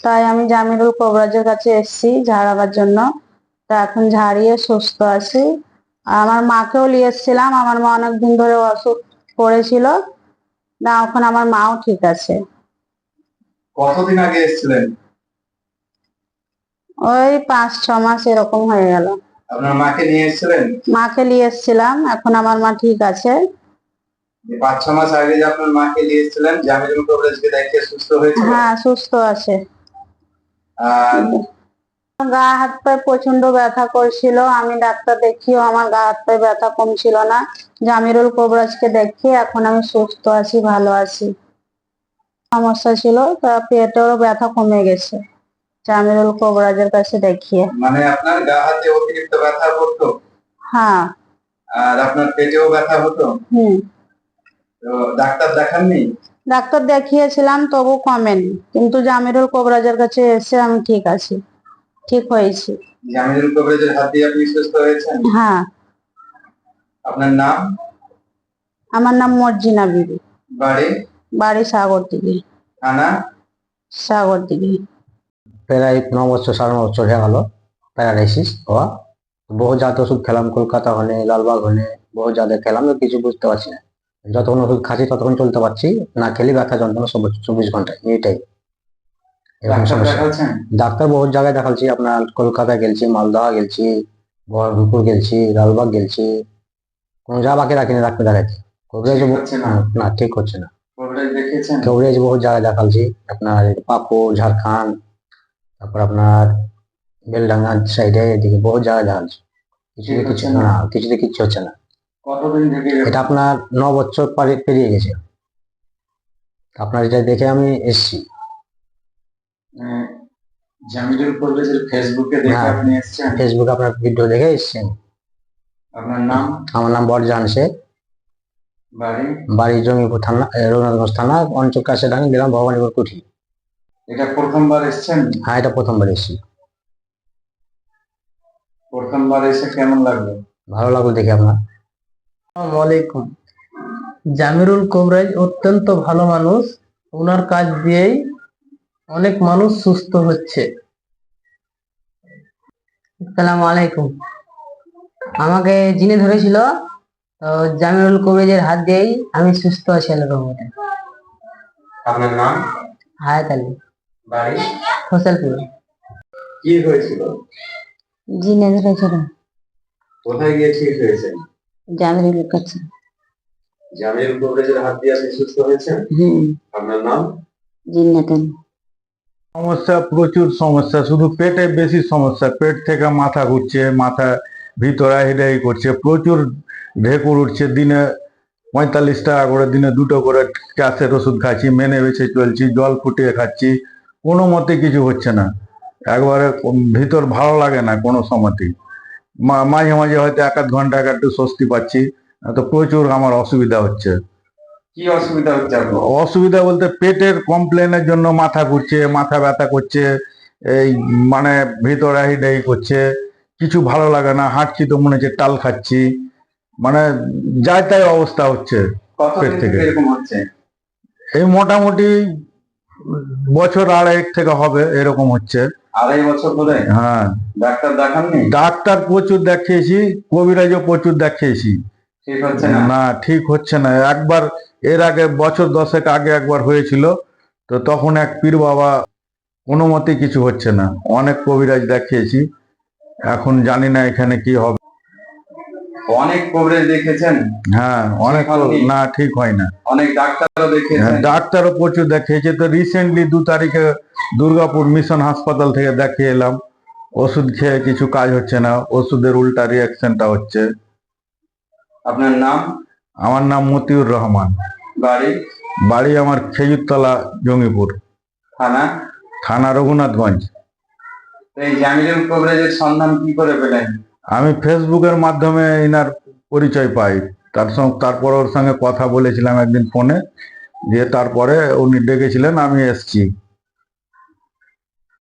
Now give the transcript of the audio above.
তাই আমি জামিরুল কবিরাজের কাছে এসেছি ঝাড়াবার জন্য। তা এখন ঝাড়িয়ে সুস্থ আছি। আমার মাকেও নিয়ে এসেছিলাম, আমার মা অনেকদিন ধরে অসুখ করেছিল না, এখন আমার মাও ঠিক আছে। কতদিন আগে এসেছিলেন? ওই 5-6 মাস এরকম হয়ে গেল। আপনার মাকে নিয়ে এসেছিলেন? মাকে নিয়ে এসেছিলাম, এখন আমার মা ঠিক আছে। 5-6 মাস আগে যে আপনার মাকে নিয়ে এসেছিলেন, জামিরুল কবিরাজকে দেখিয়ে সুস্থ হয়েছিল? হ্যাঁ, সুস্থ আছে। আর গা হাত পায়ে প্রচন্ড ব্যথা করছিল, আমি ডাক্তার দেখিয়েও আমার গা হাত পায়ে ব্যথা কমছিল না। জামিরুল কবিরাজকে দেখিয়ে এখন আমি সুস্থ আছি, ভালো আছি। সমস্যা ছিল, তা পেটেরও ব্যথা কমে গেছে জামিরুল কবিরাজের কাছে দেখিয়ে। মানে আপনার গা হাতে অতিরিক্ত ব্যথা করতো? হ্যাঁ। আর আপনার পেটেও ব্যথা হতো? তো ডাক্তার দেখাননি? ডাক্তার দেখিয়েছিলাম, তবু কমেনি, কিন্তু জামিরুল কবিরাজের কাছে এসে আমি ঠিক আছি, ঠিক হয়েছি। জামিরুল কবিরাজের হাত দিয়ে আপনি সুস্থ হয়েছেন? হ্যাঁ। আপনার নাম? আমার নাম মর্জিনা বিবি। বাড়ি? বাড়ি সাগরদিঘি। থানা? সাগরদিঘি। প্রায় 9 বছর 9.5 বছর হয়ে গেল প্যারালাইসিস হওয়া। বহু জাত ওষুধ খেলাম, কলকাতা হলে, লালবাগ হলে, বহু জাতের খেলাম, তো কিছু বুঝতে পারছি না। যতক্ষণ ওষুধ খাচ্ছি ততক্ষণ চলতে পারছি না, খেলে ব্যথা যন্ত্রণা 24 ঘন্টায় এটাই এরকম সমস্যা। ডাক্তার বহু জায়গায় দেখাচ্ছি, আপনার কলকাতায় গেছি, মালদহ গেছি, বহরমপুর গেছি, লালবাগ গেছি, কোনো যা বাকি রাখিনি ডাক্তার দেখাচ্ছি। কবিরাজ না, ঠিক হচ্ছে না। কবিরাজ বহু জায়গায় দেখাচ্ছি, আপনার পাকুড়, ঝাড়খণ্ড, তারপর আপনার বেলডাঙ্গা সাইডে, এদিকে বহু জায়গায় দেখাচ্ছি, কিছুতে কিচ্ছু হচ্ছে না। কতদিন থেকে এটা আপনার 9 বছর পেরিয়ে গেছে। আপনার এটা দেখে আমি এসছি। জামিরুল কবিরাজের ফেসবুকে দেখে আপনি এসেছেন? ফেসবুকে আপনার ভিডিও দেখে এসছেন। আপনার নাম? আমার নাম বরজাহান শেখ। বাড়ি? বাড়ি জঙ্গিপুর থানা, রঘুনাথগঞ্জ থানা, অঞ্চল কাশিয়াডাঙ্গি, গ্রাম ভবানীপুর কুঠি। এটা প্রথমবার এসেছেন? হ্যাঁ, এটা প্রথমবার এসেছি। প্রথমবার এসে কেমন লাগলো? ভালো লাগলো দেখে আপনার। আসসালামু আলাইকুম। জামিরুল কবিরাজ অত্যন্ত ভালো মানুষ, ওনার কাজ দিয়েই অনেক মানুষ সুস্থ হচ্ছে। আসসালামু আলাইকুম। আমাকে জিনে ধরেছিল, তো জামিরুল কবিরাজের হাত দিয়েই আমি সুস্থ আছি আল্লাহর রহমতে। আপনার নাম? হায়াত আলী। বাড়ি? ফসলপুর। কি হয়েছিল? জিনে ধরেছিল। কোথায় গিয়ে ঠিক হয়েছেন? জামিরুলের কাছে। জামিরুল কবিরাজের হাত দিয়ে আপনি সুস্থ হয়েছেন? আপনার নাম? জিন্নাতুন। সমস্যা, প্রচুর সমস্যা, শুধু পেটে বেশি সমস্যা। পেট থেকে মাথা ঘুরছে, মাথা ভিতরে হিডাই করছে, প্রচুর ঢেকুর উঠছে। দিনে 45 টাকা করে, দিনে 2টো করে গ্যাসের ওষুধ খাচ্ছি, মেনে বেছে চলছি, জল ফুটিয়ে খাচ্ছি, কোনো মতে কিছু হচ্ছে না। একবারে ভিতর ভালো লাগে না কোনো সময়তেই। মাঝে মাঝে হয়তো 1-1 ঘন্টা একটু স্বস্তি পাচ্ছি, তো প্রচুর আমার অসুবিধা হচ্ছে। কি অসুবিধা হচ্ছে আপনার? অসুবিধা বলতে পেটের কমপ্লেনের জন্য মাথা ঘুরছে, মাথা ব্যথা করছে, এই মানে ভিতরে হিডাই করছে, কিছু ভালো লাগে না। হাঁটছি তো মনে হচ্ছে টাল খাচ্ছি, মানে যাই তাই অবস্থা হচ্ছে পেট থেকে। এই মোটামুটি বছর 2.5 থেকে হবে এরকম হচ্ছে। 2.5 বছর ধরে? হ্যাঁ। ডাক্তার দেখাননি? ডাক্তার প্রচুর দেখিয়েছি, কবিরাজও প্রচুর দেখিয়েছি, ঠিক হচ্ছে না? না, ঠিক হচ্ছে না। একবার এর আগে বছর 10 আগে একবার হয়েছিল, তো তখন এক পীর বাবা, কোনো মতে কিছু হচ্ছে না। অনেক কবিরাজ দেখিয়েছি, এখন জানি না এখানে কি হবে। অনেক কবিরাজ দেখেছেন? হ্যাঁ, অনেক, না, ঠিক হয় না। অনেক ডাক্তারও দেখেছেন? ডাক্তারও প্রচুর দেখিয়েছে। তো রিসেন্টলি 2 তারিখে দুর্গাপুর মিশন হাসপাতাল থেকে দেখিয়ে এলাম। ওষুধ খেয়ে কিছু কাজ হচ্ছে না, ওষুধের উল্টা রিয়াকশনটা হচ্ছে। আপনার নাম? আমার নাম মতিউর রহমান। বাড়ি? বাড়ি আমার খেজুরতলা, জঙ্গিপুর। থানা? থানা রঘুনাথগঞ্জ। এই জামিরুল কবিরাজের সন্ধান কি করে পেলেন? আমি ফেসবুকের মাধ্যমে ইনার পরিচয় পাই, তারপর ওর সঙ্গে কথা বলেছিলাম একদিন ফোনে, দিয়ে তারপরে উনি ডেকেছিলেন, আমি এসছি।